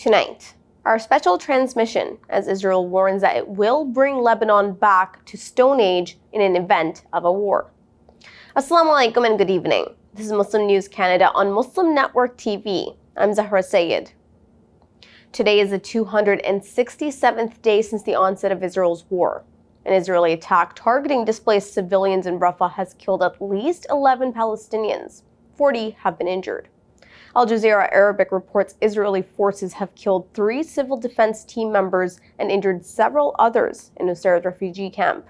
Tonight, our special transmission as Israel warns that it will bring Lebanon back to Stone Age in an event of a war. Assalamu alaikum and good evening. This is Muslim News Canada on Muslim Network TV. I'm Zahra Sayed. Today is the 267th day since the onset of Israel's war. An Israeli attack targeting displaced civilians in Rafah has killed at least 11 Palestinians. 40 have been injured. Al Jazeera Arabic reports Israeli forces have killed 3 civil defense team members and injured several others in Nusayrat refugee camp.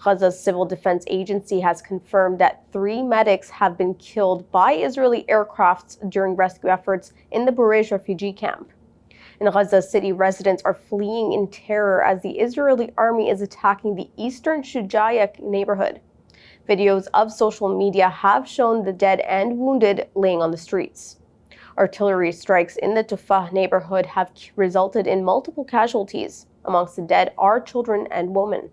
Gaza's civil defense agency has confirmed that 3 medics have been killed by Israeli aircrafts during rescue efforts in the Burej refugee camp. In Gaza City, residents are fleeing in terror as the Israeli army is attacking the eastern Shujaiya neighborhood. Videos of social media have shown the dead and wounded laying on the streets. Artillery strikes in the Tufah neighborhood have resulted in multiple casualties. Amongst the dead are children and women.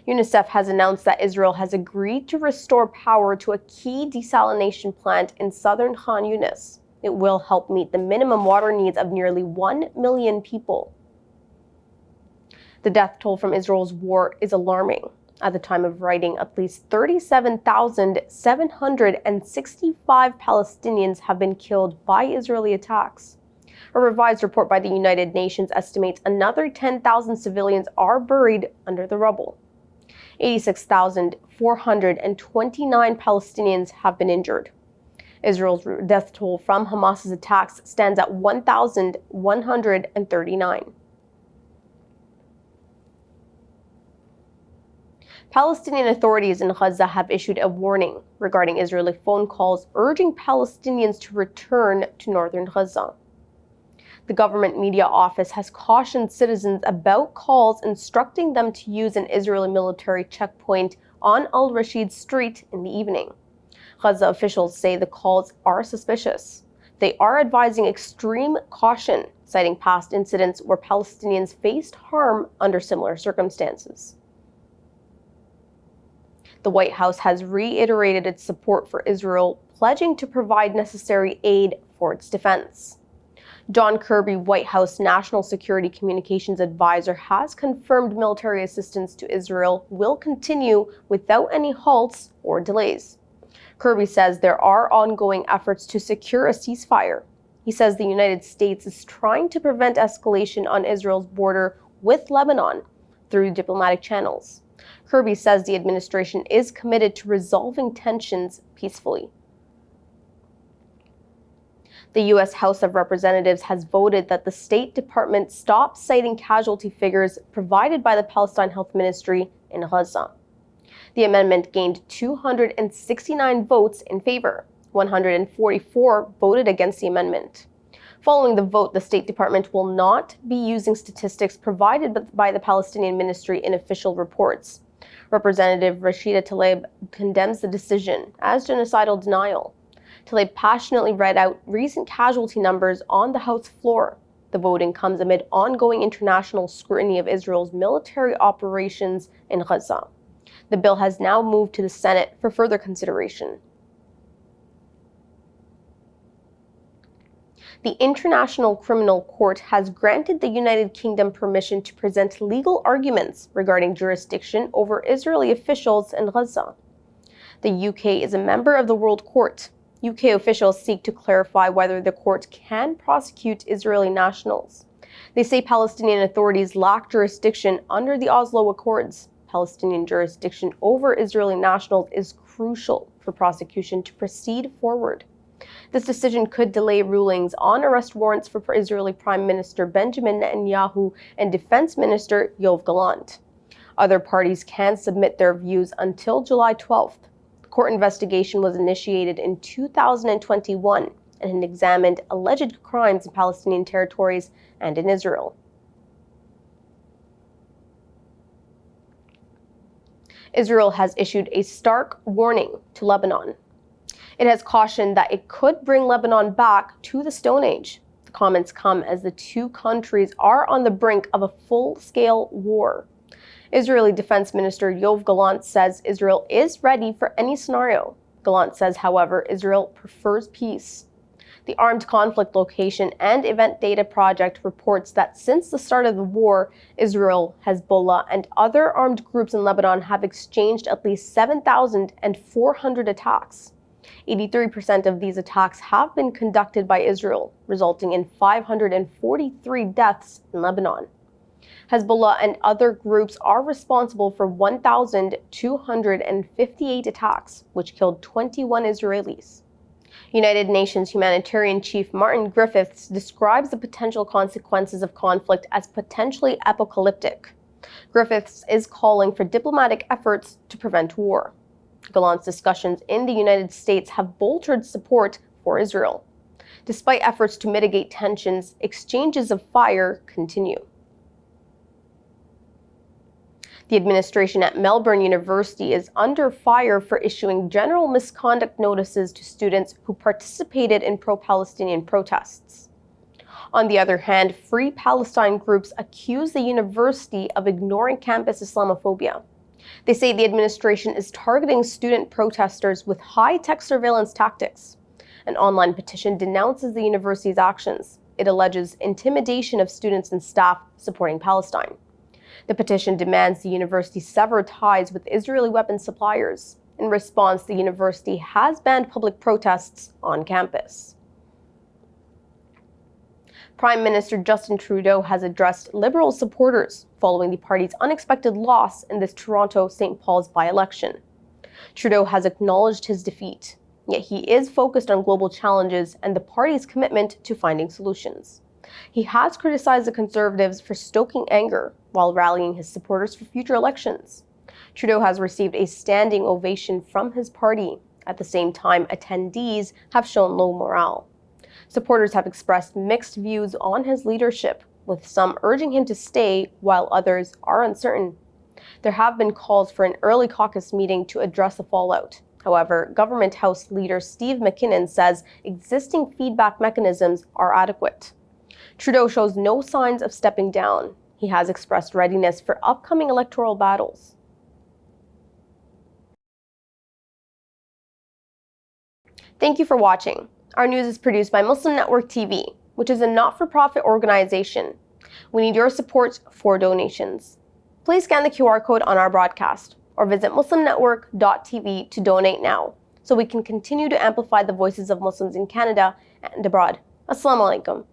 UNICEF has announced that Israel has agreed to restore power to a key desalination plant in southern Khan Yunis. It will help meet the minimum water needs of nearly 1 million people. The death toll from Israel's war is alarming. At the time of writing, at least 37,765 Palestinians have been killed by Israeli attacks. A revised report by the United Nations estimates another 10,000 civilians are buried under the rubble. 86,429 Palestinians have been injured. Israel's death toll from Hamas's attacks stands at 1,139. Palestinian authorities in Gaza have issued a warning regarding Israeli phone calls urging Palestinians to return to northern Gaza. The government media office has cautioned citizens about calls instructing them to use an Israeli military checkpoint on Al-Rashid Street in the evening. Gaza officials say the calls are suspicious. They are advising extreme caution, citing past incidents where Palestinians faced harm under similar circumstances. The White House has reiterated its support for Israel, pledging to provide necessary aid for its defense. John Kirby, White House National Security Communications Advisor, has confirmed military assistance to Israel will continue without any halts or delays. Kirby says there are ongoing efforts to secure a ceasefire. He says the United States is trying to prevent escalation on Israel's border with Lebanon through diplomatic channels. Kirby says the administration is committed to resolving tensions peacefully. The U.S. House of Representatives has voted that the State Department stop citing casualty figures provided by the Palestine Health Ministry in Gaza. The amendment gained 269 votes in favor. 144 voted against the amendment. Following the vote, the State Department will not be using statistics provided by the Palestinian Ministry in official reports. Representative Rashida Tlaib condemns the decision as genocidal denial. Tlaib passionately read out recent casualty numbers on the House floor. The voting comes amid ongoing international scrutiny of Israel's military operations in Gaza. The bill has now moved to the Senate for further consideration. The International Criminal Court has granted the United Kingdom permission to present legal arguments regarding jurisdiction over Israeli officials in Gaza. The UK is a member of the World Court. UK officials seek to clarify whether the court can prosecute Israeli nationals. They say Palestinian authorities lack jurisdiction under the Oslo Accords. Palestinian jurisdiction over Israeli nationals is crucial for prosecution to proceed forward. This decision could delay rulings on arrest warrants for Israeli Prime Minister Benjamin Netanyahu and Defense Minister Yoav Gallant. Other parties can submit their views until July 12th. The court investigation was initiated in 2021 and examined alleged crimes in Palestinian territories and in Israel. Israel has issued a stark warning to Lebanon. It has cautioned that it could bring Lebanon back to the Stone Age. The comments come as the two countries are on the brink of a full-scale war. Israeli Defense Minister Yoav Gallant says Israel is ready for any scenario. Gallant says, however, Israel prefers peace. The Armed Conflict Location and Event Data Project reports that since the start of the war, Israel, Hezbollah, and other armed groups in Lebanon have exchanged at least 7,400 attacks. 83% of these attacks have been conducted by Israel, resulting in 543 deaths in Lebanon. Hezbollah and other groups are responsible for 1,258 attacks, which killed 21 Israelis. United Nations humanitarian chief Martin Griffiths describes the potential consequences of conflict as potentially apocalyptic. Griffiths is calling for diplomatic efforts to prevent war. Gallant's discussions in the United States have bolstered support for Israel. Despite efforts to mitigate tensions, exchanges of fire continue. The administration at Melbourne University is under fire for issuing general misconduct notices to students who participated in pro-Palestinian protests. On the other hand, free-Palestine groups accuse the university of ignoring campus Islamophobia. They say the administration is targeting student protesters with high-tech surveillance tactics. An online petition denounces the university's actions. It alleges intimidation of students and staff supporting Palestine. The petition demands the university sever ties with Israeli weapons suppliers. In response, the university has banned public protests on campus. Prime Minister Justin Trudeau has addressed Liberal supporters following the party's unexpected loss in this Toronto-St. Paul's by-election. Trudeau has acknowledged his defeat, yet he is focused on global challenges and the party's commitment to finding solutions. He has criticized the Conservatives for stoking anger while rallying his supporters for future elections. Trudeau has received a standing ovation from his party. At the same time, attendees have shown low morale. Supporters have expressed mixed views on his leadership, with some urging him to stay while others are uncertain. There have been calls for an early caucus meeting to address the fallout. However, Government House Leader Steve McKinnon says existing feedback mechanisms are adequate. Trudeau shows no signs of stepping down. He has expressed readiness for upcoming electoral battles. Thank you for watching. Our news is produced by Muslim Network TV, which is a not-for-profit organization. We need your support for donations. Please scan the QR code on our broadcast or visit muslimnetwork.tv to donate now so we can continue to amplify the voices of Muslims in Canada and abroad. Assalamu alaikum.